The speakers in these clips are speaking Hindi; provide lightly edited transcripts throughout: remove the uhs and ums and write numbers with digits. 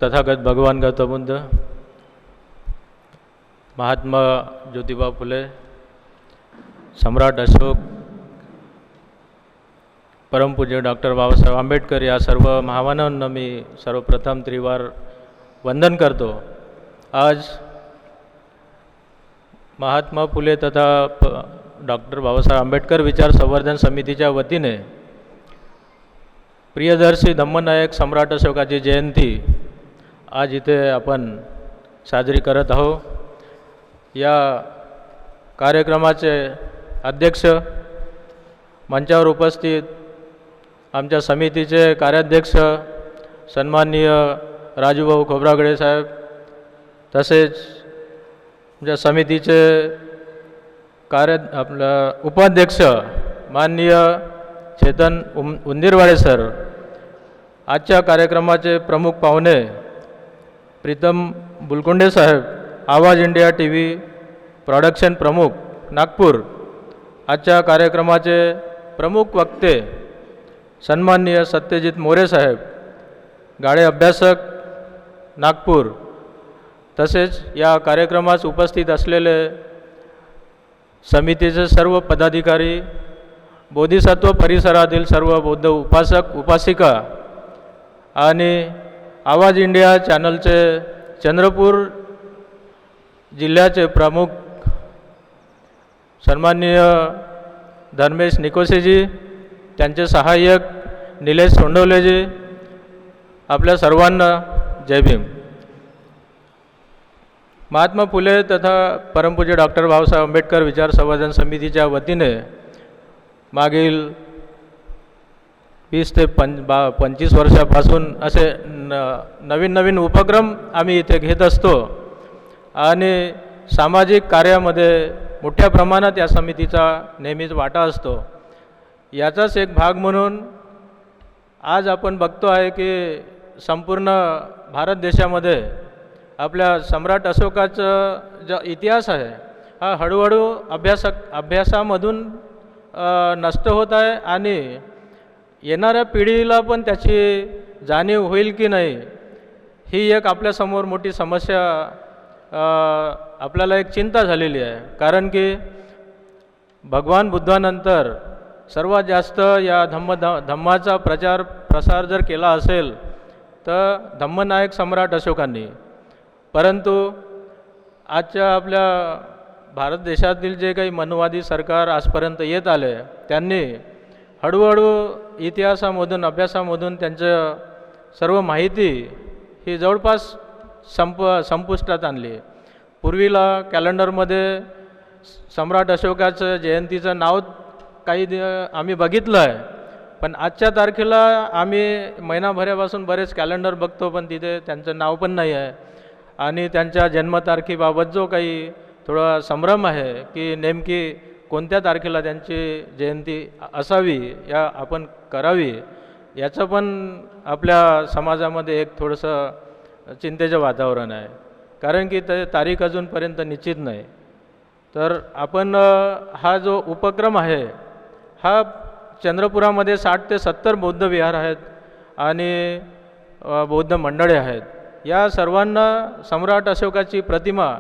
तथागत भगवान गौतम बुद्ध, महात्मा ज्योतिबा फुले, सम्राट अशोक, परमपूज्य डॉक्टर बाबासाहेब आंबेडकर या सर्व महामानवांना मी सर्वप्रथम त्रिवार वंदन करतो। आज महात्मा फुले तथा डॉक्टर बाबासाहेब आंबेडकर विचार संवर्धन समितीच्या वतीने प्रियदर्शी धम्मनायक सम्राट अशोकाची जयंती आज इथे आपण साजरी करत आहोत। या कार्यक्रमाचे अध्यक्ष, मंचावर उपस्थित आमच्या समितीचे कार्याध्यक्ष सन्माननीय राजूभाऊ खोब्रागडे साहेब, तसेच आमच्या समितीचे उपाध्यक्ष माननीय चेतन उंदीरवाडे सर, आजच्या कार्यक्रमाचे प्रमुख पाहुणे प्रीतम बुलकुंडे साहेब, आवाज इंडिया टीव्ही प्रोडक्शन प्रमुख नागपूर, आजच्या कार्यक्रमाचे प्रमुख वक्ते सन्माननीय सत्यजित मोरे साहेब, गाडे अभ्यासक नागपूर, तसेच या कार्यक्रमास उपस्थित असलेले समितीचे सर्व पदाधिकारी, बोधिसत्व परिसरातील सर्व बौद्ध उपासक उपासिका आणि आवाज इंडिया चॅनलचे चंद्रपूर जिल्ह्याचे प्रमुख सन्माननीय धर्मेश निकोसेजी, त्यांचे सहाय्यक निलेश सोंडवलेजी, आपल्या सर्वांना जय भीम। महात्मा फुले तथा परमपूज्य डॉक्टर बाबासाहेब आंबेडकर विचार संवर्धन समितीच्या वतीने मागील 20 ते 25 वर्षापासून असे नवीन उपक्रम आम्ही इथे घेत असतो आणि सामाजिक कार्यामध्ये मोठ्या प्रमाणात या समितीचा नेहमीच वाटा असतो। याचाच एक भाग म्हणून आज आपण बघतो आहे की संपूर्ण भारत देशामध्ये आपल्या सम्राट अशोकाचा जो इतिहास आहे हा हळूहळू अभ्यासामधून नष्ट होत आहे आणि येणाऱ्या पिढीला पण त्याची जाणीव होईल की नाही, ही एक आपल्यासमोर मोठी समस्या, आपल्याला एक चिंता झालेली आहे। कारण की भगवान बुद्धानंतर सर्वात जास्त या धम्माचा प्रसार जर केला असेल तर धम्मनायक सम्राट अशोकांनी, परंतु आजच्या आपल्या भारत देशातील जे काही मनवादी सरकार आजपर्यंत येत आले, त्यांनी हळूहळू इतिहासामधून अभ्यासामधून त्यांचं सर्व माहिती ही जवळपास संपुष्टात आणली। पूर्वीला कॅलेंडरमध्ये सम्राट अशोकाचं जयंतीचं नाव काही आम्ही बघितलं आहे, पण आजच्या तारखेला आम्ही महिनाभरापासून बरेच कॅलेंडर बघतो, पण तिथे त्यांचं नाव पण नाही आहे। आणि त्यांच्या जन्मतारखेबाबत जो काही थोडा संभ्रम आहे की नेमकी कोणत्या तारखेला त्यांची जयंती असावी या आपण करावी, याचं पण आपल्या समाजामध्ये एक थोडंसं चिंतेचं वातावरण आहे। कारण की ते तारीख अजूनपर्यंत निश्चित नाही। तर आपण हा जो उपक्रम आहे हा चंद्रपुरामध्ये 60 ते 70 बौद्ध विहार आहेत आणि बौद्ध मंडळे आहेत। या सर्वांना सम्राट अशोकाची प्रतिमा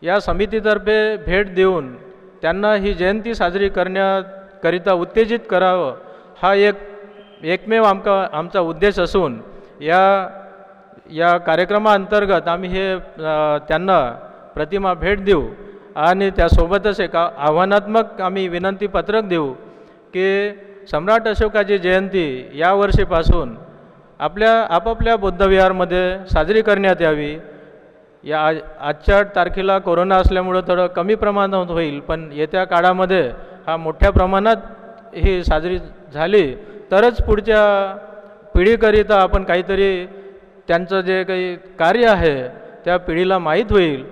या समितीतर्फे भेट देऊन त्यांना ही जयंती साजरी करण्याकरिता उत्तेजित करावं, हा एकमेव आमचा उद्देश असून या कार्यक्रमाअंतर्गत आम्ही हे त्यांना प्रतिमा भेट देऊ आणि त्यासोबतच एक आव्हानात्मक आम्ही विनंतीपत्रक देऊ की सम्राट अशोकाची जयंती यावर्षीपासून आपापल्या बौद्धविहारमध्ये साजरी करण्यात यावी। या आजच्या तारखेला कोरोना असल्यामुळं थोडं कमी प्रमाणात होईल, पण येत्या काळामध्ये हा मोठ्या प्रमाणात ही साजरी झाली तरच पुढच्या पिढीकरिता आपण काहीतरी त्यांचं जे काही कार्य आहे त्या पिढीला माहीत होईल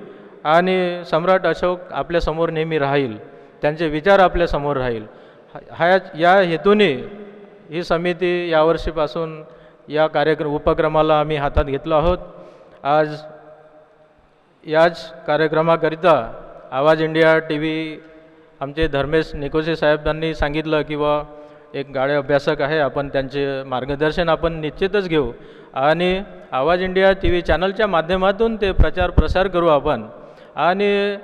आणि सम्राट अशोक आपल्यासमोर नेहमी राहील, त्यांचे विचार आपल्यासमोर राहील। या हेतूने ही समिती यावर्षीपासून या उपक्रमाला आम्ही हातात घेतलो आहोत। आज याच कार्यक्रमाकरिता आवाज इंडिया टीव्ही आमचे धर्मेश निकोसे साहेबांनी सांगितलं की एक गाडे अभ्यासक आहे, आपण त्यांचे मार्गदर्शन आपण निश्चितच घेऊ आणि आवाज इंडिया टी व्ही चॅनलच्या माध्यमातून ते प्रचार प्रसार करू आपण. आणि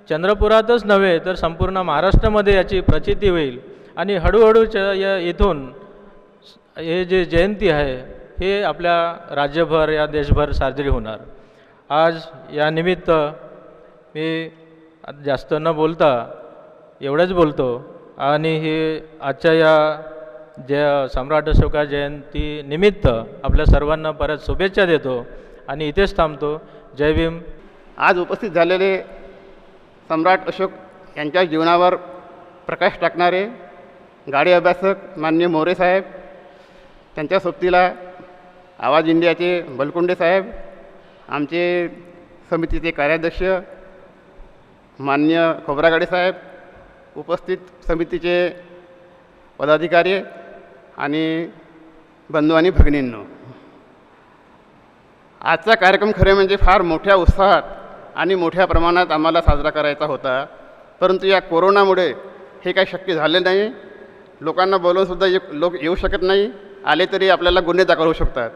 चंद्रपुरातच नव्हे तर संपूर्ण महाराष्ट्रामध्ये याची प्रचिती होईल. आणि हळूहळू या इथून हे जे जयंती आहे हे आपल्या राज्यभर या देशभर साजरी होणार. आज या निमित्त मी जास्त न बोलता एवढंच बोलतो आणि हे आजच्या या सम्राट अशोका जयंती निमित्त आपल्या सर्वांना परत शुभेच्छा देतो आणि इथेच थांबतो. जय भीम. आज उपस्थित झालेले सम्राट अशोक यांच्या जीवनावर प्रकाश टाकणारे गाडे अभ्यासक माननीय मोरे साहेब, त्यांच्या सोबतीला आवाज इंडियाचे बलकुंडे साहेब, आमचे समितीचे कार्याध्यक्ष माननीय खोब्रागडे साहेब, उपस्थित समितीचे पदाधिकारी आणि बंधू आणि भगिनींनो, आजचा कार्यक्रम खरे म्हणजे फार मोठ्या उत्साहात आणि मोठ्या प्रमाणात आम्हाला साजरा करायचा होता, परंतु या कोरोनामुळे हे काही शक्य झाले नाही. लोकांना बोलवूनसुद्धा लोक येऊ शकत नाही, आले तरी आपल्याला गुन्हे दाखल होऊ शकतात.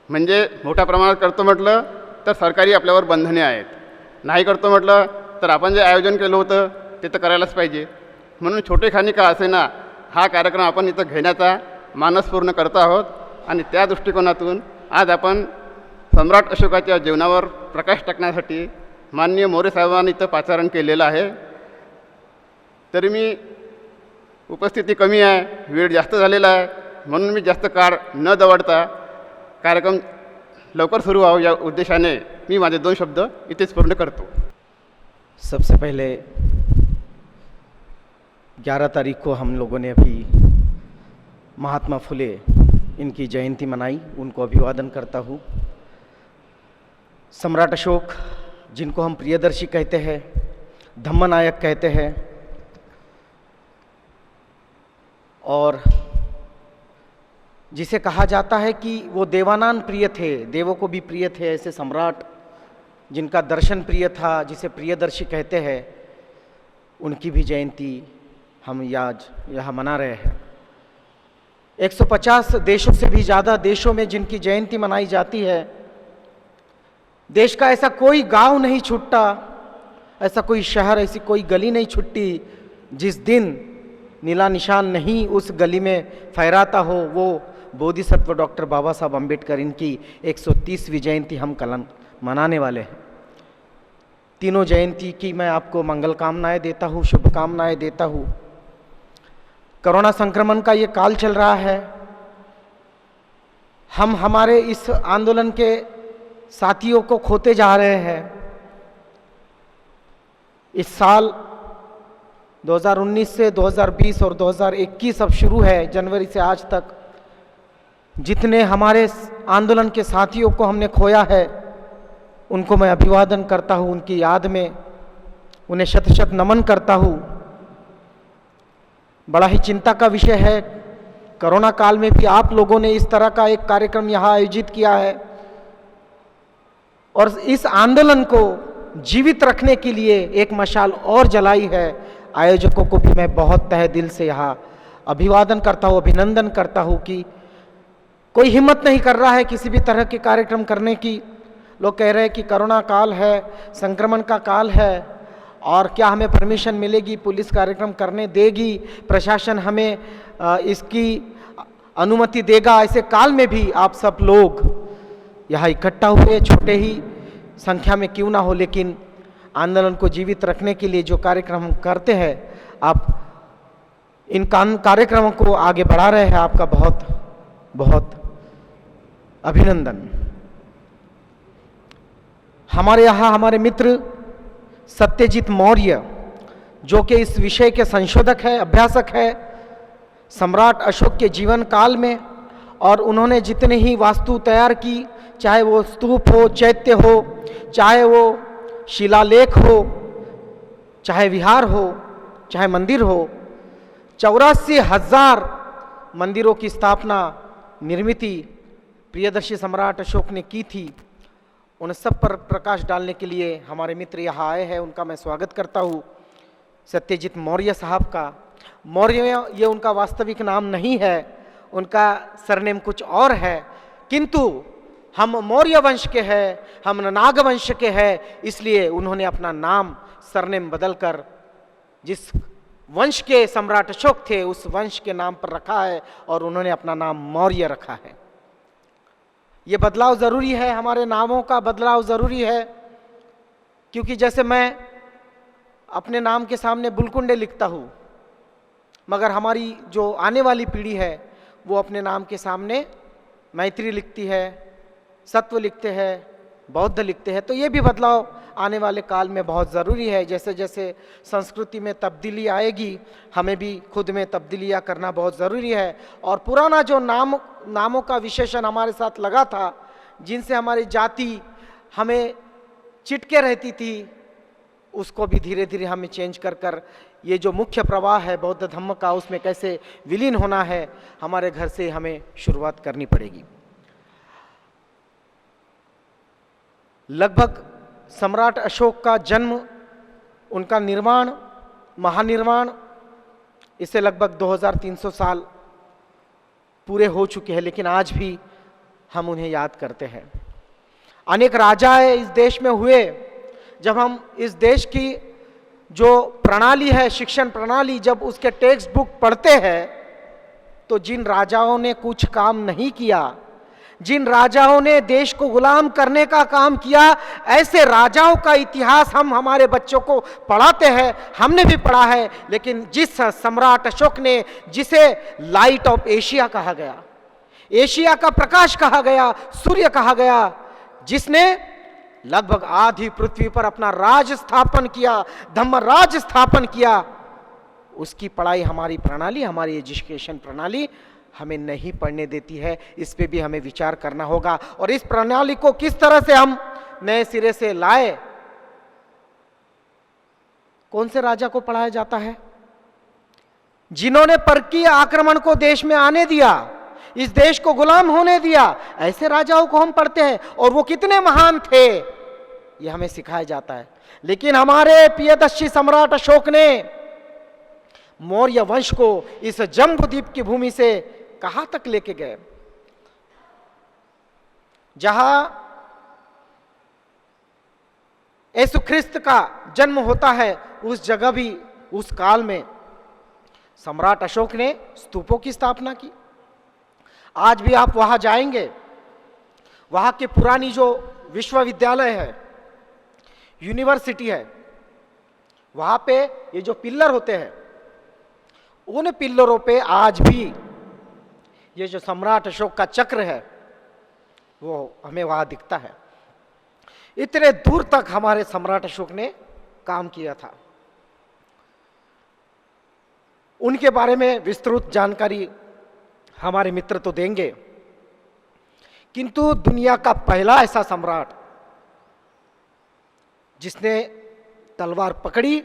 म्हणजे मोठ्या प्रमाणात करतो म्हटलं तर सरकारी आपल्यावर बंधने आहेत, नाही करतो म्हटलं तर आपण जे आयोजन केलं होतं ते तर करायलाच पाहिजे. म्हणून छोटेखानी का असेना हा कार्यक्रम आपण इथं घेण्याचा मानस पूर्ण करत आहोत. आणि त्या दृष्टिकोनातून आज आपण सम्राट अशोकाच्या जीवनावर प्रकाश टाकण्यासाठी माननीय मोरे साहेबांनी इथं पाचारण केलेलं आहे. तरी मी उपस्थिती कमी आहे, वेळ जास्त झालेला आहे, म्हणून मी जास्त काळ न दवडता कार्यक्रम लवकर सुरू व्हावं या उद्देशाने मी माझे 2 शब्द इथेच पूर्ण करतो. सबसे पहले 11 तारीख को हम लोगों ने अभी महात्मा फुले इनकी जयंती मनाई, उनको अभिवादन करता हूँ. सम्राट अशोक जिनको हम प्रियदर्शी कहते हैं, धम्मनायक कहते हैं, और जिसे कहा जाता है कि वो देवानान प्रिय थे, देवों को भी प्रिय थे, ऐसे सम्राट जिनका दर्शन प्रिय था, जिसे प्रियदर्शी कहते हैं, उनकी भी जयंती हम आज यहाँ मना रहे हैं. 150 देशों से भी ज़्यादा देशों में जिनकी जयंती मनाई जाती है. देश का ऐसा कोई गांव नहीं छूटता, ऐसा कोई शहर, ऐसी कोई गली नहीं छूटती जिस दिन नीला निशान नहीं उस गली में फहराता हो. वो बोधिसत्व डॉक्टर बाबा साहब अम्बेडकर, इनकी 130वीं जयंती हम कल मनाने वाले हैं. तीनों जयंती की मैं आपको मंगल कामनाएं देता हूँ, शुभकामनाएं देता हूँ. कोरोना संक्रमण का ये काल चल रहा है, हम हमारे इस आंदोलन के साथियों को खोते जा रहे हैं. इस साल 2019 से 2020 और 2021 अब शुरू है, जनवरी से आज तक जितने हमारे आंदोलन के साथियों को हमने खोया है उनको मैं अभिवादन करता हूँ, उनकी याद में उन्हें शत शत नमन करता हूँ. बड़ा ही चिंता का विषय है, कोरोना काल में भी आप लोगों ने इस तरह का एक कार्यक्रम यहाँ आयोजित किया है और इस आंदोलन को जीवित रखने के लिए एक मशाल और जलाई है. आयोजकों को भी मैं बहुत तहे दिल से यहाँ अभिवादन करता हूँ, अभिनंदन करता हूँ कि कोई हिम्मत नहीं कर रहा है किसी भी तरह के कार्यक्रम करने की. लोग कह रहे हैं कि कोरोना काल है, संक्रमण का काल है और क्या हमें परमिशन मिलेगी, पुलिस कार्यक्रम करने देगी, प्रशासन हमें इसकी अनुमति देगा. ऐसे काल में भी आप सब लोग यहाँ इकट्ठा हुए, छोटे ही संख्या में क्यों ना हो, लेकिन आंदोलन को जीवित रखने के लिए जो कार्यक्रम हम करते हैं, आप इन कार्यक्रमों को आगे बढ़ा रहे हैं. आपका बहुत बहुत अभिनंदन. हमारे यहाँ हमारे मित्र सत्यजीत मौर्य जो कि इस विषय के संशोधक है, अभ्यासक है सम्राट अशोक के जीवन काल में, और उन्होंने जितने ही वास्तु तैयार की, चाहे वो स्तूप हो, चैत्य हो, चाहे वो शिलालेख हो, चाहे विहार हो, चाहे मंदिर हो, 84,000 मंदिरों की स्थापना, निर्मिति प्रियदर्शी सम्राट अशोक ने की थी. उन सब पर प्रकाश डालने के लिए हमारे मित्र यहाँ आए हैं, उनका मैं स्वागत करता हूँ. सत्यजीत मौर्य साहब का, मौर्य ये उनका वास्तविक नाम नहीं है, उनका सरनेम कुछ और है, किंतु हम मौर्य वंश के हैं, हम नाग वंश के हैं, इसलिए उन्होंने अपना नाम सरनेम बदलकर जिस वंश के सम्राट अशोक थे उस वंश के नाम पर रखा है और उन्होंने अपना नाम मौर्य रखा है। ये बदलाव जरूरी है, हमारे नामों का बदलाव जरूरी है, क्योंकि जैसे मैं अपने नाम के सामने बुलकुंडे लिखता हूँ, मगर हमारी जो आने वाली पीढ़ी है वो अपने नाम के सामने मैत्री लिखती है, सत्व लिखते हैं, बौद्ध लिखते हैं। तो ये भी बदलाव आने वाले काल में बहुत ज़रूरी है। जैसे जैसे संस्कृति में तब्दीली आएगी, हमें भी खुद में तब्दीलियाँ करना बहुत ज़रूरी है। और पुराना जो नामों का विशेषण हमारे साथ लगा था, जिनसे हमारी जाति हमें चिटके रहती थी, उसको भी धीरे धीरे हमें चेंज कर कर ये जो मुख्य प्रवाह है बौद्ध धम्म का, उसमें कैसे विलीन होना है, हमारे घर से हमें शुरुआत करनी पड़ेगी। लगभग सम्राट अशोक का जन्म, उनका निर्माण, महानिर्माण, इसे लगभग 2300 साल पूरे हो चुके हैं, लेकिन आज भी हम उन्हें याद करते हैं। अनेक राजाएं इस देश में हुए। जब हम इस देश की जो प्रणाली है, शिक्षण प्रणाली, जब उसके टेक्स्ट बुक पढ़ते हैं, तो जिन राजाओं ने कुछ काम नहीं किया, जिन राजाओं ने देश को गुलाम करने का काम किया, ऐसे राजाओं का इतिहास हम हमारे बच्चों को पढ़ाते हैं, हमने भी पढ़ा है। लेकिन जिस सम्राट अशोक ने, जिसे लाइट ऑफ एशिया कहा गया, एशिया का प्रकाश कहा गया, सूर्य कहा गया, जिसने लगभग आधी पृथ्वी पर अपना राज स्थापन किया, धम्म राज स्थापन किया, उसकी पढ़ाई हमारी प्रणाली, हमारी एजुकेशन प्रणाली हमें नहीं पढ़ने देती है। इस पे भी हमें विचार करना होगा और इस प्रणाली को किस तरह से हम नए सिरे से लाए। कौन से राजा को पढ़ाया जाता है? जिन्होंने परकीय आक्रमण को देश में आने दिया, इस देश को गुलाम होने दिया, ऐसे राजाओं को हम पढ़ते हैं और वो कितने महान थे ये हमें सिखाया जाता है। लेकिन हमारे प्रियदर्शी सम्राट अशोक ने मौर्य वंश को इस जम्बूद्वीप की भूमि से कहां तक लेके गए, जहां यीशु ख्रिस्त का जन्म होता है, उस जगह भी, उस काल में सम्राट अशोक ने स्तूपों की स्थापना की। आज भी आप वहां जाएंगे, वहां की पुरानी जो विश्वविद्यालय है, यूनिवर्सिटी है, वहां पे ये जो पिल्लर होते हैं, उन पिल्लरों पे आज भी ये जो सम्राट अशोक का चक्र है वो हमें वहां दिखता है। इतने दूर तक हमारे सम्राट अशोक ने काम किया था। उनके बारे में विस्तृत जानकारी हमारे मित्र तो देंगे, किंतु दुनिया का पहला ऐसा सम्राट जिसने तलवार पकड़ी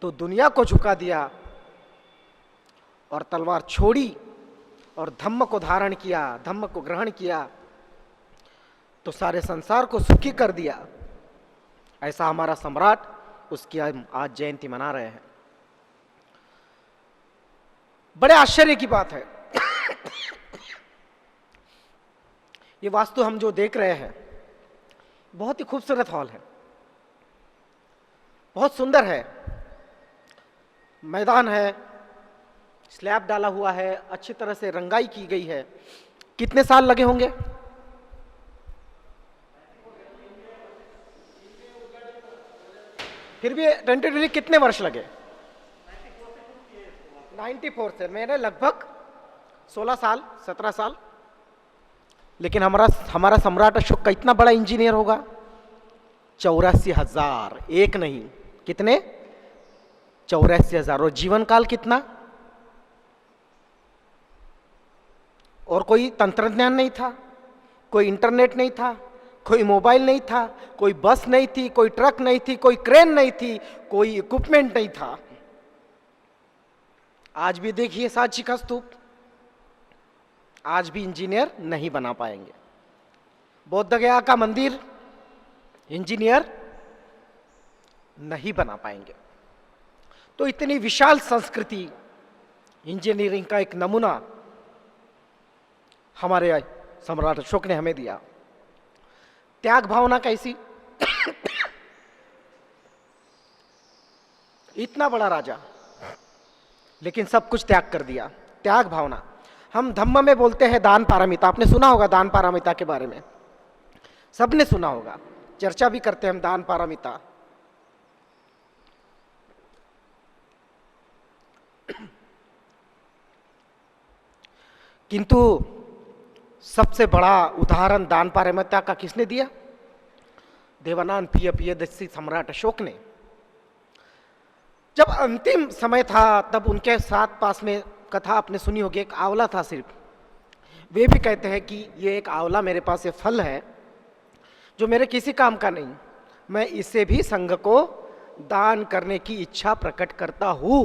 तो दुनिया को झुका दिया और तलवार छोड़ी और धम्म को धारण किया, धम्म को ग्रहण किया तो सारे संसार को सुखी कर दिया, ऐसा हमारा सम्राट, उसकी हम आज जयंती मना रहे हैं। बड़े आश्चर्य की बात है ये वास्तु हम जो देख रहे हैं बहुत ही खूबसूरत हॉल है, बहुत सुंदर है। मैदान है, स्लैब डाला हुआ है, अच्छी तरह से रंगाई की गई है। कितने साल लगे होंगे? फिर भी टेंटेटिवली कितने वर्ष लगे? 94 से, मैंने लगभग 16 साल 17 साल। लेकिन हमारा सम्राट अशोक का इतना बड़ा इंजीनियर होगा? 84,000, एक नहीं, कितने? 84,000। और जीवन काल कितना? और कोई तंत्रज्ञान नहीं था, कोई इंटरनेट नहीं था, कोई मोबाइल नहीं था, कोई बस नहीं थी, कोई ट्रक नहीं थी, कोई क्रेन नहीं थी, कोई इक्विपमेंट नहीं था। आज भी देखिए सांची का स्तूप, आज भी इंजीनियर नहीं बना पाएंगे। बौद्ध गया का मंदिर इंजीनियर नहीं बना पाएंगे। तो इतनी विशाल संस्कृति, इंजीनियरिंग का एक नमूना हमारे सम्राट अशोक ने हमें दिया। त्याग भावना कैसी? इतना बड़ा राजा लेकिन सब कुछ त्याग कर दिया। त्याग भावना, हम धम्म में बोलते हैं दान पारमिता। आपने सुना होगा दान पारमिता के बारे में, सबने सुना होगा, चर्चा भी करते हैं हम दान पारमिता। किंतु सबसे बड़ा उदाहरण दान पारमिता का किसने दिया? देवानंद प्रियदर्शी सम्राट अशोक ने। जब अंतिम समय था तब उनके साथ पास में कथा आपने सुनी होगी, एक आंवला था सिर्फ। वे भी कहते हैं कि ये एक आंवला मेरे पास, ये फल है जो मेरे किसी काम का नहीं, मैं इसे भी संघ को दान करने की इच्छा प्रकट करता हूं।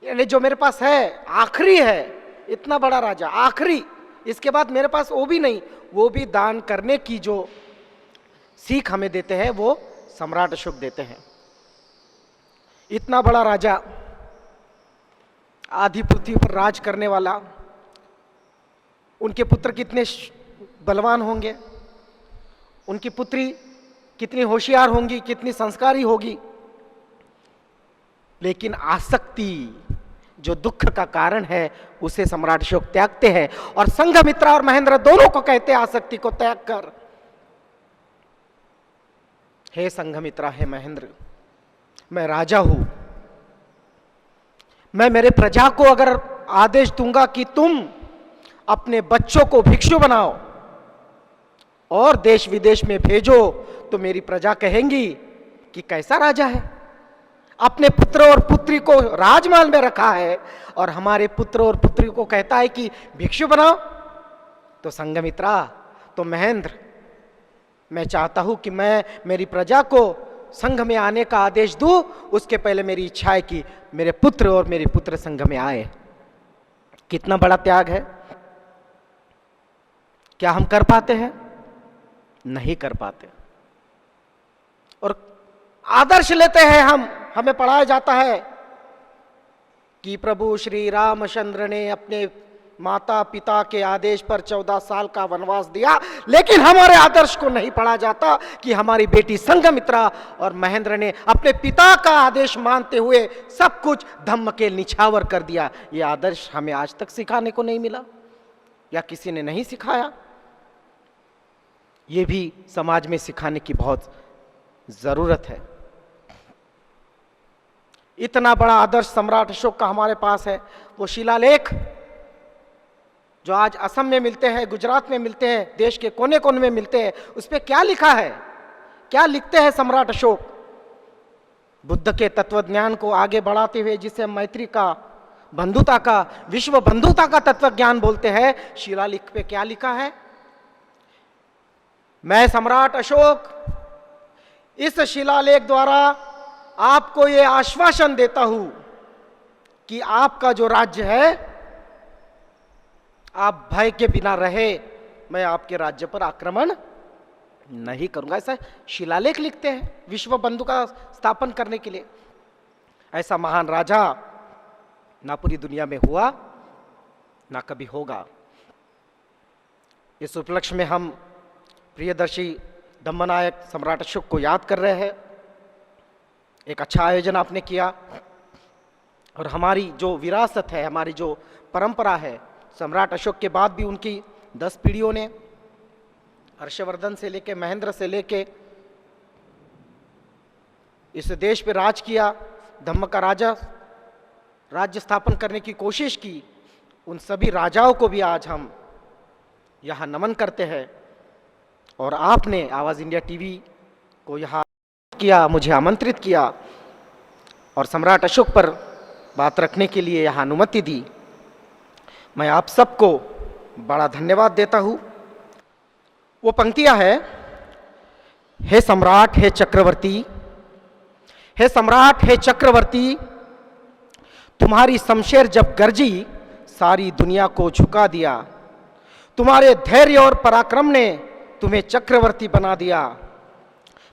यानी जो मेरे पास है आखिरी है, इतना बड़ा राजा आखिरी, इसके बाद मेरे पास वो भी नहीं, वो भी दान करने की जो सीख हमें देते हैं वो सम्राट अशोक देते हैं। इतना बड़ा राजा, आधी पृथ्वी पर राज करने वाला, उनके पुत्र कितने बलवान होंगे, उनकी पुत्री कितनी होशियार होंगी, कितनी संस्कारी होगी, लेकिन आसक्ति जो दुख का कारण है उसे सम्राट अशोक त्यागते हैं। और संघमित्रा और महेंद्र दोनों को कहते हैं आसक्ति को त्याग कर। हे संघमित्रा, हे महेंद्र, मैं राजा हूं, मैं मेरे प्रजा को अगर आदेश दूंगा कि तुम अपने बच्चों को भिक्षु बनाओ और देश विदेश में भेजो, तो मेरी प्रजा कहेंगी कि कैसा राजा है, अपने पुत्र और पुत्री को राजमहल में रखा है और हमारे पुत्र और पुत्री को कहता है कि भिक्षु बनाओ। तो संघमित्रा, तो महेंद्र, मैं चाहता हूं कि मैं मेरी प्रजा को संघ में आने का आदेश दूं, उसके पहले मेरी इच्छा है कि मेरे पुत्र और मेरी पुत्र संघ में आए। कितना बड़ा त्याग है! क्या हम कर पाते हैं? नहीं कर पाते। और आदर्श लेते हैं हम, हमें पढ़ाया जाता है कि प्रभु श्री रामचंद्र ने अपने माता पिता के आदेश पर 14 साल का वनवास दिया, लेकिन हमारे आदर्श को नहीं पढ़ा जाता कि हमारी बेटी संघमित्रा और महेंद्र ने अपने पिता का आदेश मानते हुए सब कुछ धम्म के निछावर कर दिया। यह आदर्श हमें आज तक सिखाने को नहीं मिला या किसी ने नहीं सिखाया। यह भी समाज में सिखाने की बहुत जरूरत है। इतना बड़ा आदर्श सम्राट अशोक का हमारे पास है। वो शिलालेख जो आज असम में मिलते हैं, गुजरात में मिलते हैं, देश के कोने कोने में मिलते हैं, उस पर क्या लिखा है, क्या लिखते हैं सम्राट अशोक? बुद्ध के तत्व ज्ञान को आगे बढ़ाते हुए, जिसे हम मैत्री का, बंधुता का, विश्व बंधुता का तत्व ज्ञान बोलते हैं, शिलालेख पे क्या लिखा है? मैं सम्राट अशोक इस शिलालेख द्वारा आपको यह आश्वासन देता हूं कि आपका जो राज्य है, आप भय के बिना रहे, मैं आपके राज्य पर आक्रमण नहीं करूंगा। ऐसा शिलालेख लिखते हैं विश्व बंधु का स्थापन करने के लिए। ऐसा महान राजा ना पूरी दुनिया में हुआ, ना कभी होगा। इस उपलक्ष्य में हम प्रियदर्शी धम्मनायक सम्राट अशोक को याद कर रहे हैं। एक अच्छा आयोजन आपने किया और हमारी जो विरासत है, हमारी जो परंपरा है, सम्राट अशोक के बाद भी उनकी 10 पीढ़ियों ने, हर्षवर्धन से लेके महेंद्र से लेके, इस देश पे राज किया, धम्म का राज्य स्थापन करने की कोशिश की। उन सभी राजाओं को भी आज हम यहाँ नमन करते हैं। और आपने आवाज़ इंडिया टीवी को यहाँ किया, मुझे आमंत्रित किया और सम्राट अशोक पर बात रखने के लिए यहाँ अनुमति दी। मैं आप सबको बड़ा धन्यवाद देता हूँ। वो पंक्तियाँ है, हे सम्राट, हे चक्रवर्ती, हे सम्राट, हे चक्रवर्ती, तुम्हारी शमशेर जब गरजी सारी दुनिया को झुका दिया, तुम्हारे धैर्य और पराक्रम ने तुम्हें चक्रवर्ती बना दिया,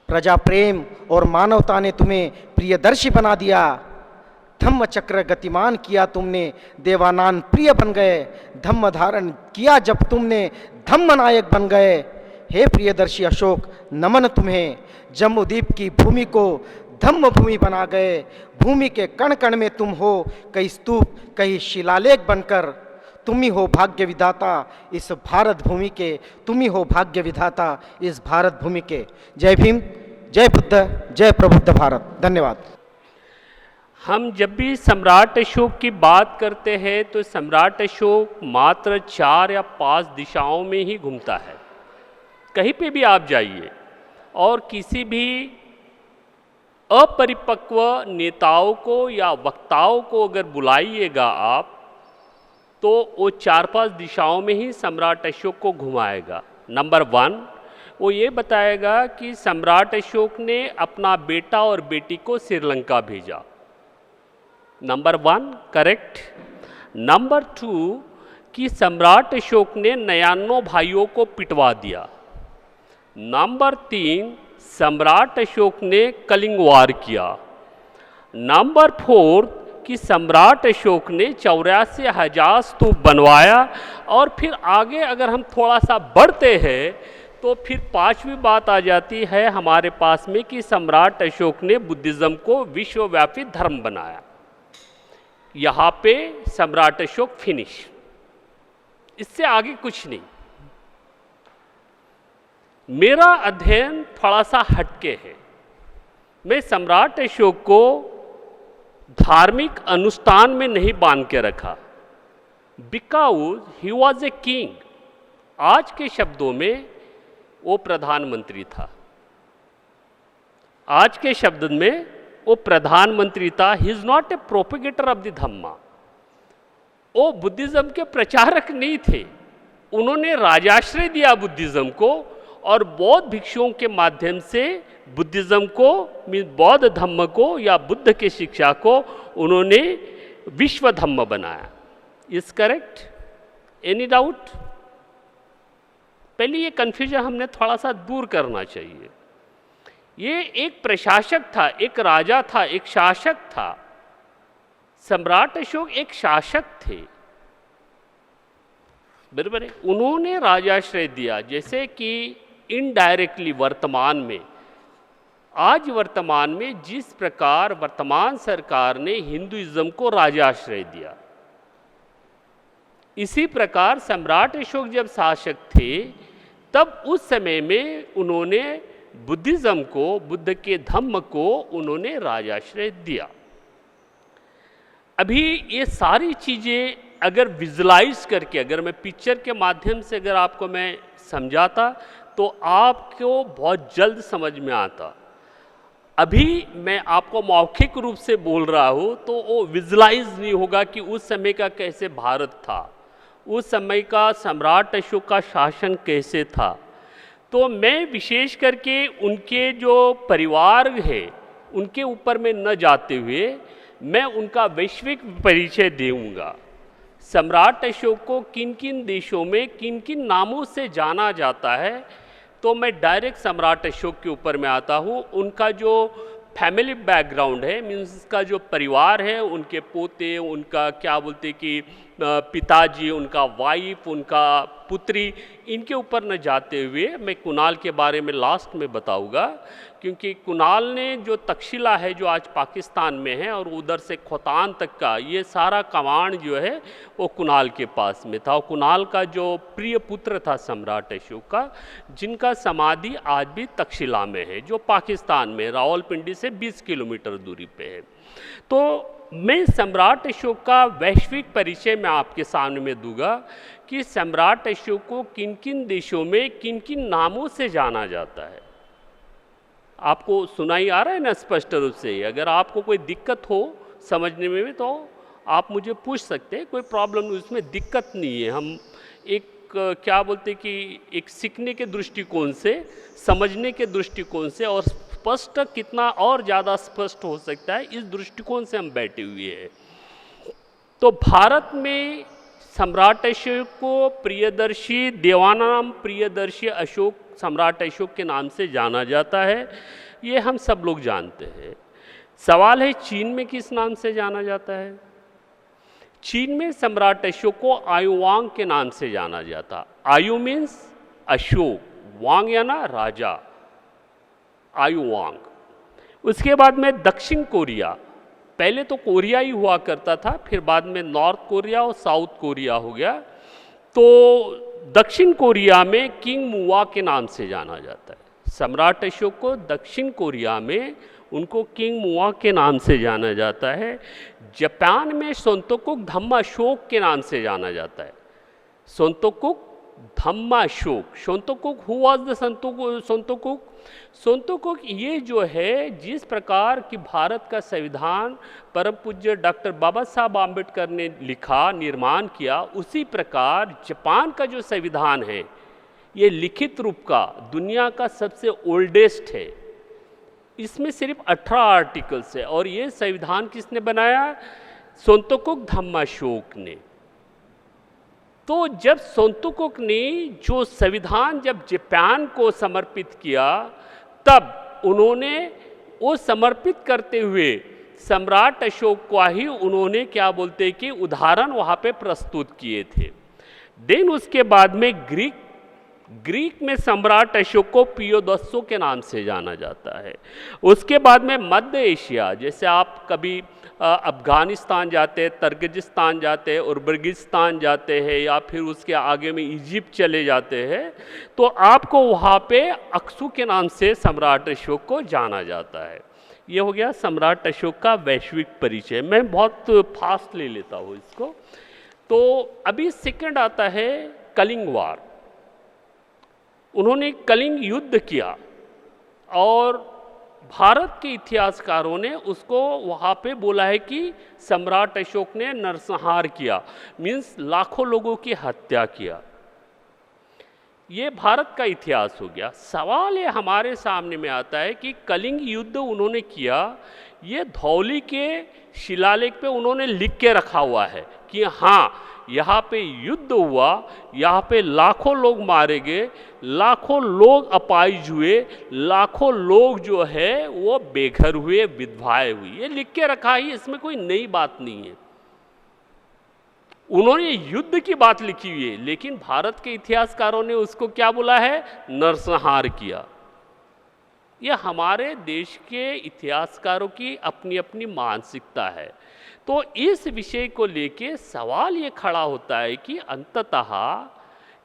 प्रजा प्रेम और मानवता ने तुम्हें प्रियदर्शी बना दिया, धम्म चक्र गतिमान किया तुमने, देवानान प्रिय बन गए, धम्म धारण किया जब तुमने, धम्म नायक बन गए। हे प्रियदर्शी अशोक, नमन तुम्हें, जम्बूद्वीप की भूमि को धम्म भूमि बना गए। भूमि के कण कण में तुम हो, कई स्तूप कई शिलालेख बनकर। तुम ही हो भाग्य विधाता इस भारत भूमि के, तुम ही हो भाग्य विधाता इस भारत भूमि के। जय भीम, जय बुद्ध, जय प्रबुद्ध भारत। धन्यवाद। हम जब भी सम्राट अशोक की बात करते हैं तो सम्राट अशोक मात्र 4 या 5 दिशाओं में ही घूमता है। कहीं पे भी आप जाइए और किसी भी अपरिपक्व नेताओं को या वक्ताओं को अगर बुलाइएगा आप, तो वो 4-5 दिशाओं में ही सम्राट अशोक को घुमाएगा। नंबर 1, वो ये बताएगा कि सम्राट अशोक ने अपना बेटा और बेटी को श्रीलंका भेजा। Number 1 correct. नंबर 2 कि सम्राट अशोक ने 99 भाइयों को पिटवा दिया। नंबर 3 सम्राट अशोक ने कलिंग वार किया। नंबर 4 कि सम्राट अशोक ने 84,000 स्तूप बनवाया। और फिर आगे अगर हम थोड़ा सा बढ़ते हैं तो फिर 5वीं बात आ जाती है हमारे पास में कि सम्राट अशोक ने बुद्धिज़्म को विश्वव्यापी धर्म बनाया। यहाँ पे सम्राट अशोक फिनिश, इससे आगे कुछ नहीं। मेरा अध्ययन थोड़ा सा हटके है। मैं सम्राट अशोक को धार्मिक अनुष्ठान में नहीं बांध के रखा, because he was a king. आज के शब्दों में वो प्रधानमंत्री था। आज के शब्द में वो प्रधानमंत्री था। He is not a propagator of the Dhamma. वो बुद्धिज्म के प्रचारक नहीं थे। उन्होंने राजाश्रय दिया बुद्धिज्म को और बौद्ध भिक्षुओं के माध्यम से बुद्धिज्म को, बौद्ध धम्म को या बुद्ध के शिक्षा को उन्होंने विश्व धम्म बनाया। Is correct? Any doubt? पहले ये कन्फ्यूजन हमने थोड़ा सा दूर करना चाहिए। ये एक प्रशासक था, एक राजा था, एक शासक था। सम्राट अशोक एक शासक थे, बराबर है। उन्होंने राजाश्रय दिया, जैसे कि इनडायरेक्टली वर्तमान में, आज वर्तमान में जिस प्रकार वर्तमान सरकार ने हिंदुइज्म को राजाश्रय दिया, इसी प्रकार सम्राट अशोक जब शासक थे तब उस समय में उन्होंने बुद्धिज्म को, बुद्ध के धम्म को उन्होंने राजाश्रय दिया। अभी ये सारी चीज़ें अगर विजुलाइज करके, अगर मैं पिक्चर के माध्यम से अगर आपको मैं समझाता तो आपको बहुत जल्द समझ में आता। अभी मैं आपको मौखिक रूप से बोल रहा हूँ तो वो विजुलाइज नहीं होगा कि उस समय का कैसे भारत था, उस समय का सम्राट अशोक का शासन कैसे था। तो मैं विशेष करके उनके जो परिवार है उनके ऊपर में न जाते हुए मैं उनका वैश्विक परिचय दूंगा। सम्राट अशोक को किन किन देशों में किन किन नामों से जाना जाता है, तो मैं डायरेक्ट सम्राट अशोक के ऊपर में आता हूँ। उनका जो फैमिली बैकग्राउंड है, मीन्स उसका जो परिवार है, उनके पोते, उनका क्या बोलते कि पिताजी, उनका वाइफ, उनका पुत्री, इनके ऊपर न जाते हुए मैं कुनाल के बारे में लास्ट में बताऊंगा। क्योंकि कुनाल ने जो तक्षशिला है जो आज पाकिस्तान में है और उधर से खोतान तक का ये सारा कमांड जो है वो कुनाल के पास में था। और कुनाल का जो प्रिय पुत्र था सम्राट अशोक का, जिनका समाधि आज भी तक्षशिला में है जो पाकिस्तान में, रावलपिंडी से 20 किलोमीटर दूरी पे है। तो मैं सम्राट अशोक का वैश्विक परिचय मैं आपके सामने में दूंगा कि सम्राट अशोक को किन किन देशों में किन किन नामों से जाना जाता है। आपको सुनाई आ रहा है ना स्पष्ट रूप से? अगर आपको कोई दिक्कत हो समझने में तो आप मुझे पूछ सकते हैं, कोई प्रॉब्लम नहीं, उसमें दिक्कत नहीं है। हम एक क्या बोलते कि एक सीखने के दृष्टिकोण से, समझने के दृष्टिकोण से और स्पष्ट कितना और ज़्यादा स्पष्ट हो सकता है इस दृष्टिकोण से हम बैठे हुए हैं। तो भारत में सम्राट अशोक को प्रियदर्शी, देवानाम प्रियदर्शी अशोक सम्राट अशोक के नाम से जाना जाता है, ये हम सब लोग जानते हैं। सवाल है चीन में किस नाम से जाना जाता है? चीन में सम्राट अशोक को आयुवांग के नाम से जाना जाता। आयु मीन्स अशोक, वांग या ना राजा, आयुवांग। उसके बाद में दक्षिण कोरिया, पहले तो कोरिया ही हुआ करता था, फिर बाद में नॉर्थ कोरिया और साउथ कोरिया हो गया। तो दक्षिण कोरिया में किंग मुआ के नाम से जाना जाता है। सम्राट अशोक को दक्षिण कोरिया में उनको किंग मुआ के नाम से जाना जाता है। जापान में सोनतोकुक धम्माशोक के नाम से जाना जाता है। सोनतोकुक धम्माशोक, सोनतोकुक हु वाज द सोनतोकुक? सोनतोकुक ये जो है, जिस प्रकार की भारत का संविधान परम पूज्य डॉक्टर बाबा साहब आम्बेडकर ने लिखा, निर्माण किया, उसी प्रकार जापान का जो संविधान है ये लिखित रूप का दुनिया का सबसे ओल्डेस्ट है। इसमें सिर्फ 18 आर्टिकल्स है और ये संविधान किसने बनाया? सोनतोकुक धम्माशोक ने। तो जब सोनतोकुक ने जो संविधान जब जापान को समर्पित किया, तब उन्होंने वो समर्पित करते हुए सम्राट अशोक को ही उन्होंने क्या बोलते कि उदाहरण वहाँ पे प्रस्तुत किए थे। देन उसके बाद में ग्रीक में सम्राट अशोक को पियोदस्सो के नाम से जाना जाता है। उसके बाद में मध्य एशिया, जैसे आप कभी अफ़गानिस्तान जाते हैं, तर्कजिस्तान जाते हैं, उर्बगिस्तान जाते हैं, या फिर उसके आगे में इजिप्ट चले जाते हैं, तो आपको वहाँ पे अक्सू के नाम से सम्राट अशोक को जाना जाता है। ये हो गया सम्राट अशोक का वैश्विक परिचय। मैं बहुत फास्ट ले लेता हूँ इसको। तो अभी सेकंड आता है कलिंग वार। उन्होंने कलिंग युद्ध किया और भारत के इतिहासकारों ने उसको वहाँ पे बोला है कि सम्राट अशोक ने नरसंहार किया, मीन्स लाखों लोगों की हत्या किया। ये भारत का इतिहास हो गया। सवाल ये हमारे सामने में आता है कि कलिंग युद्ध उन्होंने किया, ये धौली के शिलालेख पे उन्होंने लिख के रखा हुआ है कि हाँ यहाँ पे युद्ध हुआ, यहाँ पे लाखों लोग मारे गए, लाखों लोग अपाहिज हुए, लाखों लोग जो है वो बेघर हुए, विधवाएं हुई। ये लिख के रखा ही, इसमें कोई नई बात नहीं है। उन्होंने युद्ध की बात लिखी हुई है, लेकिन भारत के इतिहासकारों ने उसको क्या बोला है? नरसंहार किया। यह हमारे देश के इतिहासकारों की अपनी अपनी मानसिकता है। तो इस विषय को लेके सवाल ये खड़ा होता है कि अंततः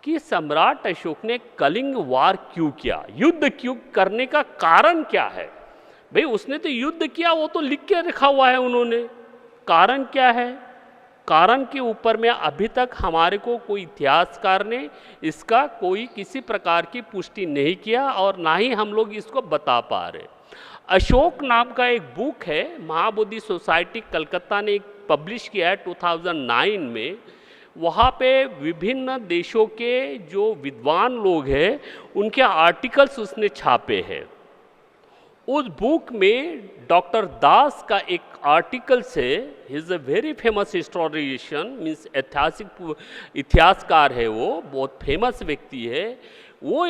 कि सम्राट अशोक ने कलिंग वार क्यों किया, युद्ध क्यों करने का कारण क्या है? भाई उसने तो युद्ध किया, वो तो लिख के रखा हुआ है उन्होंने। कारण क्या है? कारण के ऊपर में अभी तक हमारे को कोई इतिहासकार ने इसका कोई किसी प्रकार की पुष्टि नहीं किया और ना ही हम लोग इसको बता पा रहे। अशोक नाम का एक बुक है, महाबोधि सोसाइटी कलकत्ता ने एक पब्लिश किया है 2009 में। वहाँ पे विभिन्न देशों के जो विद्वान लोग हैं उनके आर्टिकल्स उसने छापे हैं। उस बुक में डॉक्टर दास का एक आर्टिकल से, he is a very famous historian, means ऐतिहासिक इतिहासकार है, वो बहुत फेमस व्यक्ति है। वो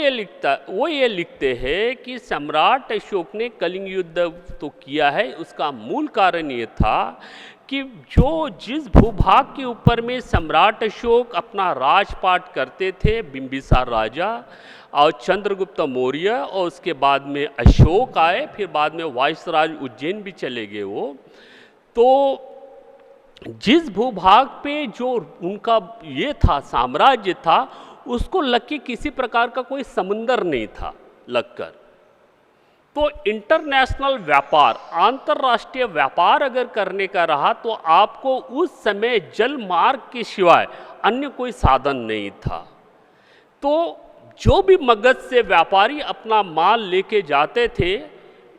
ये लिखते हैं कि सम्राट अशोक ने कलिंग युद्ध तो किया है, उसका मूल कारण ये था कि जिस भूभाग के ऊपर में सम्राट अशोक अपना राजपाट करते थे, बिंबिसार राजा और चंद्रगुप्त मौर्य, और उसके बाद में अशोक आए, फिर बाद में वायसराज उज्जैन भी चले गए वो। तो जिस भूभाग पे जो उनका ये था साम्राज्य था, उसको लग के किसी प्रकार का कोई समुंदर नहीं था लगकर। तो इंटरनेशनल व्यापार, अंतर्राष्ट्रीय व्यापार अगर करने का रहा तो आपको उस समय जल मार्ग के सिवाय अन्य कोई साधन नहीं था। तो जो भी मगध से व्यापारी अपना माल लेके जाते थे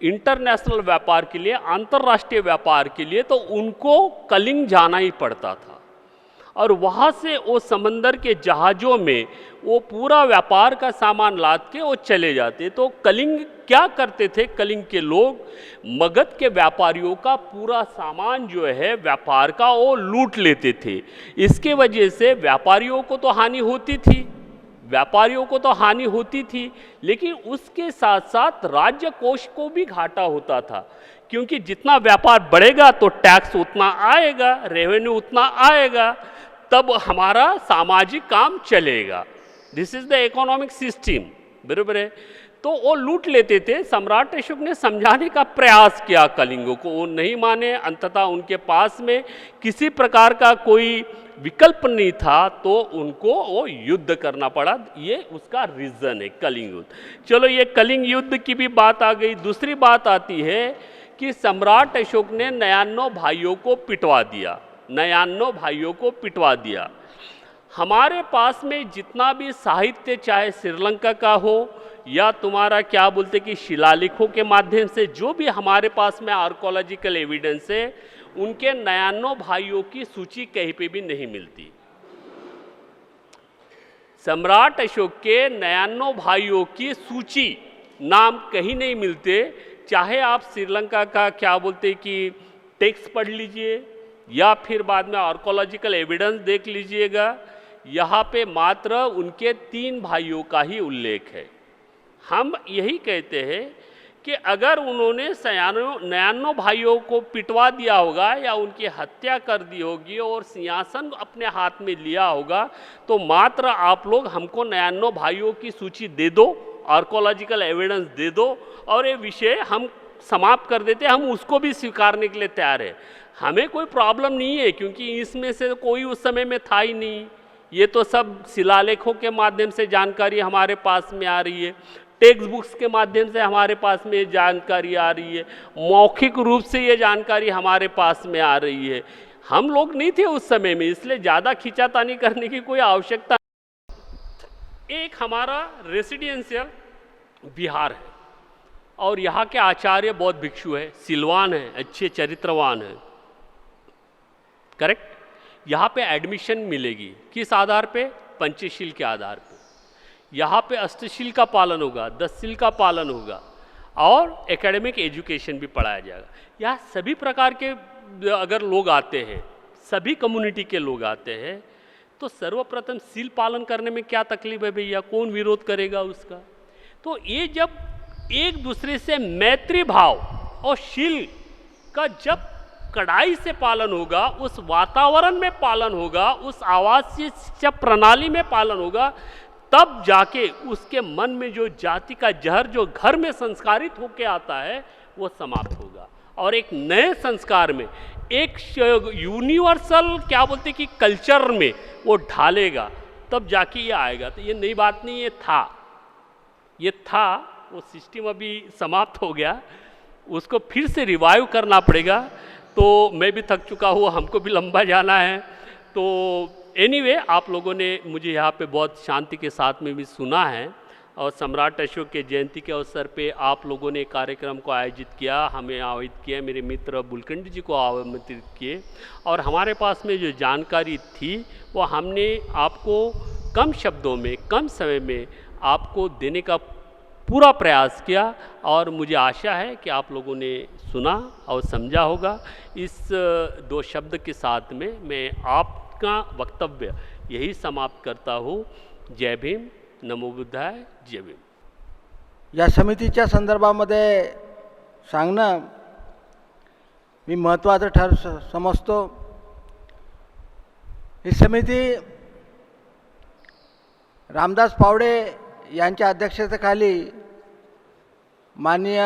इंटरनेशनल व्यापार के लिए, अंतर्राष्ट्रीय व्यापार के लिए, तो उनको कलिंग जाना ही पड़ता था और वहाँ से वो समंदर के जहाज़ों में वो पूरा व्यापार का सामान लाद के वो चले जाते। तो कलिंग क्या करते थे? कलिंग के लोग मगध के व्यापारियों का पूरा सामान जो है व्यापार का वो लूट लेते थे। इसके वजह से व्यापारियों को तो हानि होती थी, व्यापारियों को तो हानि होती थी, लेकिन उसके साथ साथ राज्य कोष को भी घाटा होता था, क्योंकि जितना व्यापार बढ़ेगा तो टैक्स उतना आएगा, रेवेन्यू उतना आएगा, तब हमारा सामाजिक काम चलेगा। This is the economic system, बराबर है। तो वो लूट लेते थे। सम्राट अशोक ने समझाने का प्रयास किया कलिंगों को, वो नहीं माने। अंततः उनके पास में किसी प्रकार का कोई विकल्प नहीं था, तो उनको वो युद्ध करना पड़ा। ये उसका रीजन है, कलिंग युद्ध। चलो, ये कलिंग युद्ध की भी बात आ गई। दूसरी बात आती है कि सम्राट अशोक ने 99 भाइयों को पिटवा दिया, 99 भाइयों को पिटवा दिया। हमारे पास में जितना भी साहित्य, चाहे श्रीलंका का हो या तुम्हारा क्या बोलते कि शिलालेखों के माध्यम से जो भी हमारे पास में आर्कोलॉजिकल एविडेंस है, उनके 99 भाइयों की सूची कहीं पे भी नहीं मिलती। सम्राट अशोक के 99 भाइयों की सूची, नाम कहीं नहीं मिलते। चाहे आप श्रीलंका का क्या बोलते कि टेक्स्ट पढ़ लीजिए या फिर बाद में आर्कोलॉजिकल एविडेंस देख लीजिएगा, यहाँ पे मात्र उनके 3 भाइयों का ही उल्लेख है। हम यही कहते हैं कि अगर उन्होंने 99 भाइयों को पिटवा दिया होगा या उनकी हत्या कर दी होगी और सिंहासन अपने हाथ में लिया होगा, तो मात्र आप लोग हमको 99 भाइयों की सूची दे दो, आर्कोलॉजिकल एविडेंस दे दो, और ये विषय हम समाप्त कर देते। हम उसको भी स्वीकारने के लिए तैयार है, हमें कोई प्रॉब्लम नहीं है, क्योंकि इसमें से कोई उस समय में था ही नहीं। ये तो सब शिलालेखों के माध्यम से जानकारी हमारे पास में आ रही है, टेक्स्ट बुक्स के माध्यम से हमारे पास में जानकारी आ रही है, मौखिक रूप से ये जानकारी हमारे पास में आ रही है। हम लोग नहीं थे उस समय में, इसलिए ज़्यादा खींचातानी करने की कोई आवश्यकता नहीं। एक हमारा रेसिडेंशियल बिहार है और यहाँ के आचार्य बौद्ध भिक्षु है, सिलवान है, अच्छे चरित्रवान है, करेक्ट। यहाँ पे एडमिशन मिलेगी किस आधार पे? पंचशील के आधार पे। यहाँ पे अष्टशील का पालन होगा, 10शील का पालन होगा और एकेडमिक एजुकेशन भी पढ़ाया जाएगा। यहाँ सभी प्रकार के अगर लोग आते हैं, सभी कम्युनिटी के लोग आते हैं, तो सर्वप्रथम शील पालन करने में क्या तकलीफ है भैया? कौन विरोध करेगा उसका? तो ये जब एक दूसरे से मैत्री भाव और शील का जब कड़ाई से पालन होगा, उस वातावरण में पालन होगा, उस आवासीय शिक्षा प्रणाली में पालन होगा, तब जाके उसके मन में जो जाति का जहर जो घर में संस्कारित होके आता है वो समाप्त होगा और एक नए संस्कार में, एक यूनिवर्सल क्या बोलते कि कल्चर में वो ढालेगा, तब जाके ये आएगा। तो ये नई बात नहीं, ये था, वो सिस्टम अभी समाप्त हो गया, उसको फिर से रिवाइव करना पड़ेगा। तो मैं भी थक चुका हूँ, हमको भी लंबा जाना है। तो एनीवे, आप लोगों ने मुझे यहाँ पे बहुत शांति के साथ में भी सुना है और सम्राट अशोक के जयंती के अवसर पे आप लोगों ने कार्यक्रम को आयोजित किया, हमें आयोजित किया, मेरे मित्र बुलकंडी जी को आमंत्रित किए और हमारे पास में जो जानकारी थी वो हमने आपको कम शब्दों में, कम समय में आपको देने का पूरा प्रयास किया और मुझे आशा है कि आप लोगों ने सुना और समझा होगा। इस 2 शब्द के साथ में मैं आपका वक्तव्य यही समाप्त करता हूँ। जय भीम, नमो बुद्धाय, जय भीम। या समितीच्या संदर्भामध्ये सांगणं मी महत्त्वाचं समजतो। ही समिती रामदास पावडे यांच्या अध्यक्षतेखाली माननीय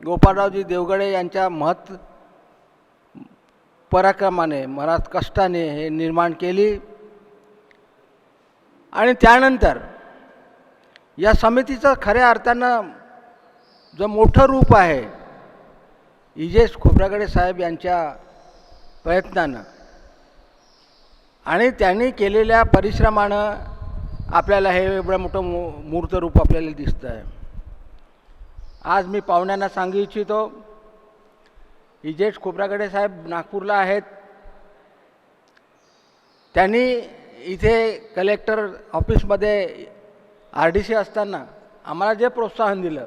गोपाळरावजी देवगडे यांच्या पराक्रमाने, मरात कष्टाने हे निर्माण केली आणि त्यानंतर या समितीचं खऱ्या अर्थानं जो मोठं रूप आहे इजेश खोब्रागडे साहेब यांच्या प्रयत्नानं आणि त्यांनी केलेल्या परिश्रमानं आपल्याला हे एवढं मोठं मूर्त रूप आपल्याला दिसतं आहे। आज मी पाहुण्यांना सांगू इच्छितो, इजेश खोब्रागडे साहेब नागपूरला आहेत, त्यांनी इथे कलेक्टर ऑफिसमध्ये RDC असताना आम्हाला जे प्रोत्साहन दिलं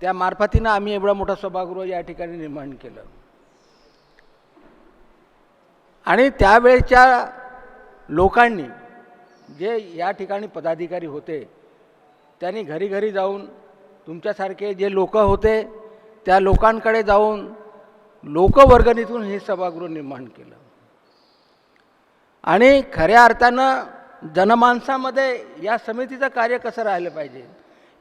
त्या मार्फतीनं आम्ही एवढं मोठं सभागृह या ठिकाणी निर्माण केलं आणि त्यावेळच्या लोकांनी जे या ठिकाणी पदाधिकारी होते त्यांनी घरी घरी जाऊन तुमच्यासारखे जे लोक होते त्या लोकांकडे जाऊन लोकवर्गणीतून हे सभागृह निर्माण केलं आणि खऱ्या अर्थानं जनमानसामध्ये या समितीचं कार्य कसं राहिलं पाहिजे,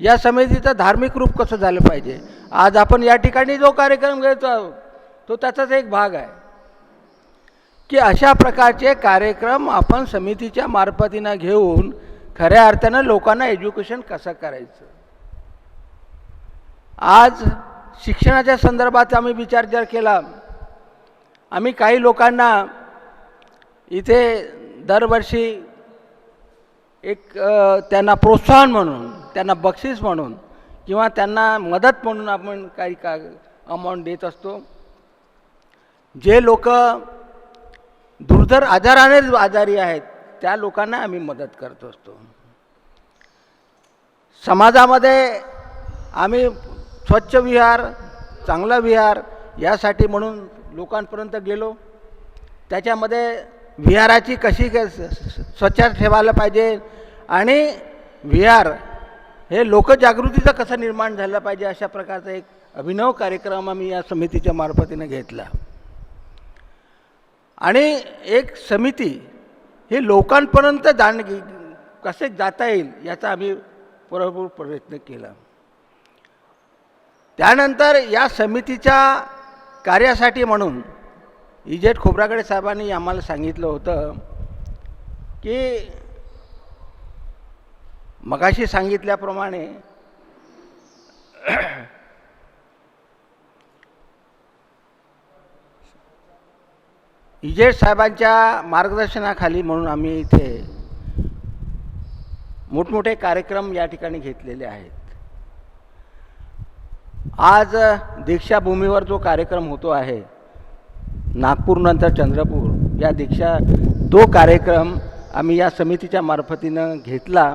या समितीचं धार्मिक रूप कसं झालं पाहिजे. आज आपण या ठिकाणी जो कार्यक्रम घेतो आहोत तो त्याचाच एक भाग आहे की अशा प्रकारचे कार्यक्रम आपण समितीच्या मार्फतीनं घेऊन खऱ्या अर्थानं लोकांना एज्युकेशन कसं करायचं. आज शिक्षणाच्या संदर्भात आम्ही विचार जर केला, आम्ही काही लोकांना इथे दरवर्षी एक त्यांना प्रोत्साहन म्हणून, त्यांना बक्षीस म्हणून किंवा त्यांना मदत म्हणून आपण काही अमाऊंट देत असतो. जे लोक दुर्धर आजाराने आजारी आहेत त्या लोकांना आम्ही मदत करत असतो. समाजामध्ये आम्ही स्वच्छ विहार, चांगला विहार यासाठी म्हणून लोकांपर्यंत गेलो. त्याच्यामध्ये विहाराची कशी स्वच्छ ठेवायला पाहिजे आणि विहार हे लोकजागृतीचं कसं निर्माण झालं पाहिजे अशा प्रकारचा एक अभिनव कार्यक्रम आम्ही या समितीच्या मार्फतीने घेतला. आणि एक समिती ही लोकांपर्यंत कसे जाता येईल याचा आम्ही भरपूर प्रयत्न केला. त्यानंतर या समितीच्या कार्यासाठी म्हणून इजेट खोब्रागडे साहेबांनी आम्हाला सांगितलं होतं की मगाशी सांगितल्याप्रमाणे इजेट साहेबांच्या मार्गदर्शनाखाली म्हणून आम्ही इथे मोठमोठे कार्यक्रम या ठिकाणी घेतलेले आहेत. आज दीक्षाभूमीवर जो कार्यक्रम होतो आहे नागपूरनंतर चंद्रपूर या तो कार्यक्रम आम्ही या समितीच्या मार्फतीनं घेतला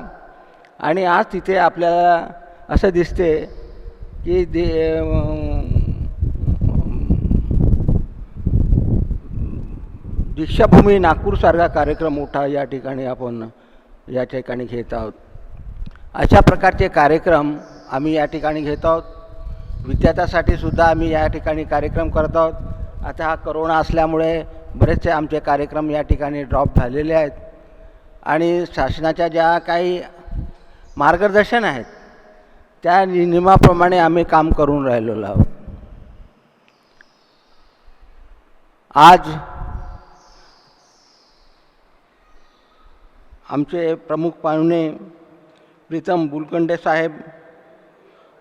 आणि आज तिथे आपल्याला असं दिसते की दीक्षाभूमी नागपूरसारखा कार्यक्रम मोठा या ठिकाणी आपण या ठिकाणी घेत आहोत. अशा प्रकारचे कार्यक्रम आम्ही या ठिकाणी घेत आहोत. विद्यार्थ्यासाठी सुद्धा आम्ही या ठिकाणी कार्यक्रम करत आहोत. आता हा कोरोना असल्यामुळे बरेचसे आमचे कार्यक्रम या ठिकाणी ड्रॉप झालेले आहेत आणि शासनाच्या ज्या काही मार्गदर्शन आहेत त्या नियमाप्रमाणे आम्ही काम करून राहिलेलो आहोत. आज आमचे प्रमुख पाहुणे प्रीतम बुलकंडे साहेब,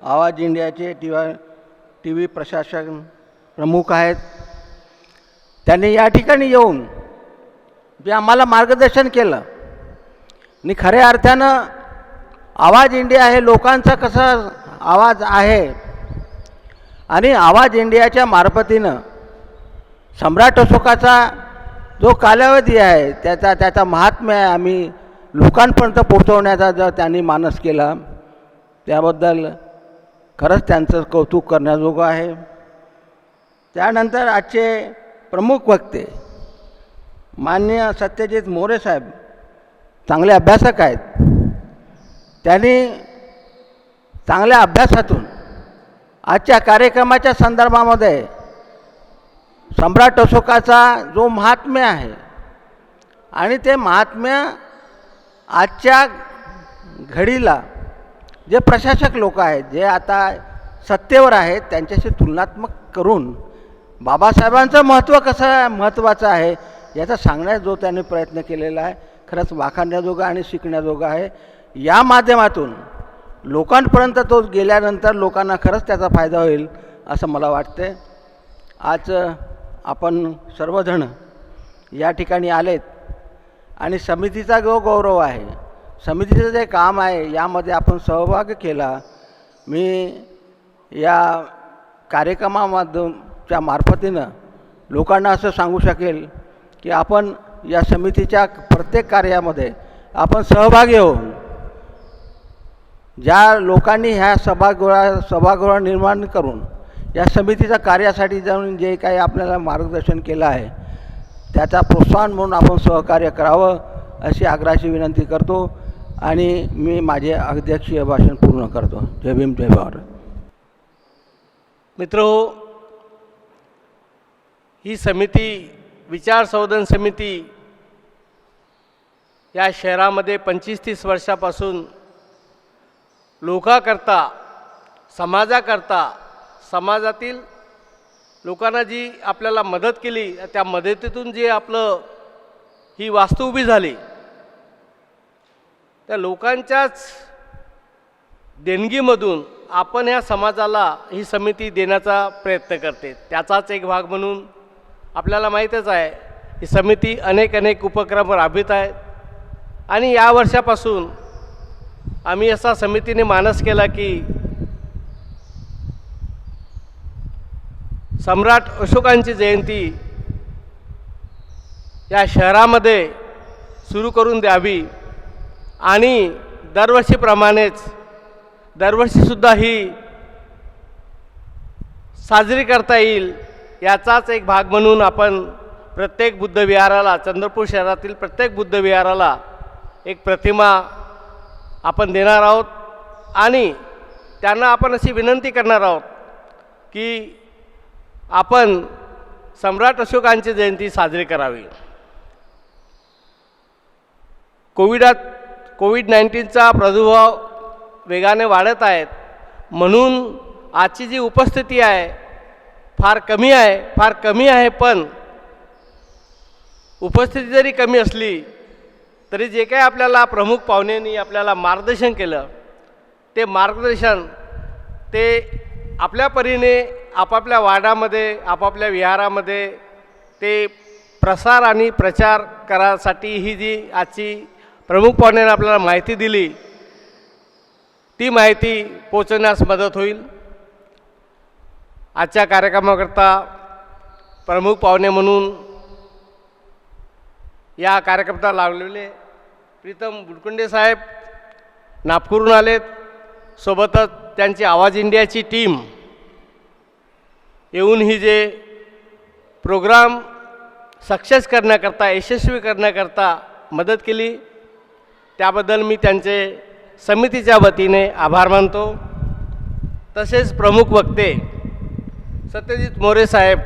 आवाज इंडियाचे टी व्ही प्रशासन प्रमुख आहेत. त्यांनी या ठिकाणी येऊन जे आम्हाला मार्गदर्शन केलं आणि खऱ्या अर्थानं आवाज इंडिया हे लोकांचा कसा आवाज आहे आणि आवाज इंडियाच्या मार्फतीनं सम्राट अशोकाचा जो कालावधी आहे त्याचा महात्म्य आम्ही लोकांपर्यंत पोहोचवण्याचा जर त्यांनी मानस केला त्याबद्दल खरंच त्यांचं कौतुक करण्याजोगं आहे. त्यानंतर आजचे प्रमुख वक्ते माननीय सत्यजित मोरे साहेब चांगले अभ्यासक आहेत. त्यांनी चांगल्या अभ्यासातून आजच्या कार्यक्रमाच्या संदर्भामध्ये सम्राट अशोकाचा जो महात्म्य आहे आणि ते महात्म्य आजच्या घडीला जे प्रशासक लोक आहेत जे आता सत्तेवर आहेत त्यांच्याशी तुलनात्मक करून बाबासाहेबांचं महत्त्व कसं महत्त्वाचं आहे याचा सांगण्याचा जो त्यांनी प्रयत्न केलेला आहे खरंच वाखाणण्याजोगा आणि शिकण्याजोगा आहे. या माध्यमातून लोकांपर्यंत तो गेल्यानंतर लोकांना खरंच त्याचा फायदा होईल असं मला वाटते. आज आपण सर्वजण या ठिकाणी आलेत आणि समितीचा जो गौरव आहे, समितीचं जे काम आहे यामध्ये आपण सहभाग केला. मी या कार्यक्रमाच्या मार्फतीनं लोकांना असं सांगू शकेल की आपण या समितीच्या प्रत्येक कार्यामध्ये आपण सहभागी होऊन ज्या लोकांनी ह्या सभागृह निर्माण करून या समितीच्या कार्यासाठी जाऊन जे काही आपल्याला मार्गदर्शन केलं आहे त्याचा प्रोत्साहन म्हणून आपण सहकार्य करावं अशी आग्रहाची विनंती करतो आणि मी माझे अध्यक्षीय भाषण पूर्ण करतो. जय भीम जय भारत. मित्रो, ही समिती विचार संवर्धन समिती या शहरामध्ये 25-30 वर्षापासून लोकांकरता, समाजाकरता, समाजातील लोकांना जी आपल्याला मदत केली, त्या मदतीतून जे आपलं ही वास्तू उभी झाली, त्या लोकांच्याच देणगीमधून आपण ह्या समाजाला ही समिती देण्याचा प्रयत्न करते. त्याचाच एक भाग म्हणून आपल्याला माहीतच आहे ही समिती अनेक उपक्रम राबवित आहे. आणि या वर्षापासून आम्ही असा समितीने मानस केला की सम्राट अशोकांची जयंती या शहरामध्ये सुरू करून द्यावी आणि दरवर्षीप्रमाणेच दरवर्षीसुद्धा ही साजरी करता येईल याचाच एक भाग म्हणून आपण प्रत्येक बुद्धविहाराला, चंद्रपूर शहरातील प्रत्येक बुद्धविहाराला एक प्रतिमा आपण देणार आहोत आणि त्यांना आपण अशी विनंती करणार आहोत की आपण सम्राट अशोकांची जयंती साजरी करावी. कोविड-19चा प्रादुर्भाव वेगाने वाढत आहेत म्हणून आजची जी उपस्थिती आहे फार कमी आहे. पण उपस्थिती जरी कमी असली तरी जे काही आपल्याला प्रमुख पाहुण्यांनी आपल्याला मार्गदर्शन केलं, ते मार्गदर्शन ते आपल्या परीने आपापल्या वार्डामध्ये, आपापल्या विहारामध्ये ते प्रसार आणि प्रचार करासाठी ही जी आजची प्रमुख पाहुण्यांनी आपल्याला माहिती दिली, ती माहिती पोचवण्यास मदत होईल. आजच्या कार्यक्रमाकरता प्रमुख पाहुणे म्हणून या कार्यक्रमाला लावलेले प्रीतम बुडकुंडे साहेब नागपूरहून आलेत. सोबतच त्यांची आवाज इंडियाची टीम येऊन ही जे प्रोग्राम सक्सेस करण्याकरता, यशस्वी करण्याकरता मदत केली, त्याबद्दल मी त्यांचे समितीच्या वतीने आभार मानतो. तसेच प्रमुख वक्ते सत्यजित मोरे साहेब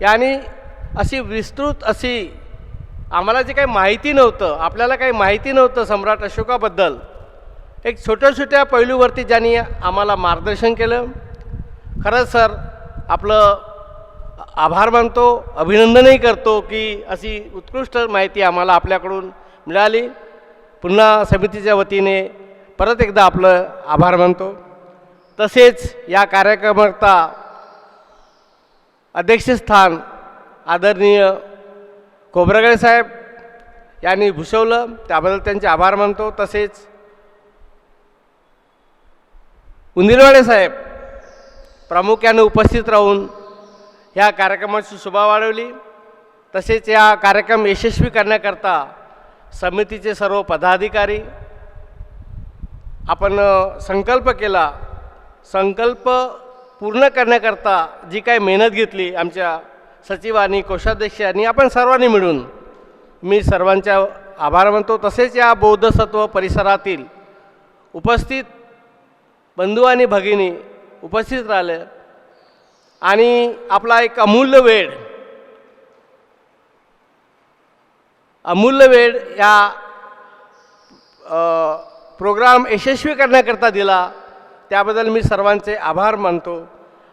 यांनी अशी विस्तृत अशी आम्हाला जे काही माहिती नव्हतं, आपल्याला काही माहिती नव्हतं सम्राट अशोकाबद्दल, एक छोट्या पैलूवरती ज्यांनी आम्हाला मार्गदर्शन केलं. खरंच सर आपलं आभार मानतो, अभिनंदनही करतो की अशी उत्कृष्ट माहिती आम्हाला आपल्याकडून मिळाली. पुन्हा समितीच्या वतीने परत एकदा आपलं आभार मानतो. तसेच या कार्यक्रमाकरता अध्यक्षस्थान आदरणीय खोब्रागडे साहेब यांनी भूषवलं, त्याबद्दल त्यांचे आभार मानतो. तसेच उंदिरवाडे साहेब प्रामुख्याने उपस्थित राहून ह्या कार्यक्रमाची शोभा वाढवली. तसेच या कार्यक्रम यशस्वी करण्याकरता समितीचे सर्व पदाधिकारी आपण संकल्प केला. संकल्प पूर्ण करण्याकरता जी काही मेहनत घेतली आमच्या सचिवांनी, कोषाध्यक्षांनी, आपण सर्वांनी मिळून, मी सर्वांच्या आभार मानतो. तसेच या बौद्ध सत्व परिसरातील उपस्थित बंधू आणि भगिनी उपस्थित राहिले आणि आपला एक अमूल्य वेळ या प्रोग्राम यशस्वी करण्याकरता दिला, त्याबद्दल मी सर्वांचे आभार मानतो.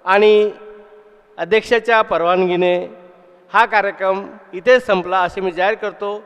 आणि अध्यक्षाच्या परवानगीने हा कार्यक्रम इथेच संपला असे मी जाहीर करतो.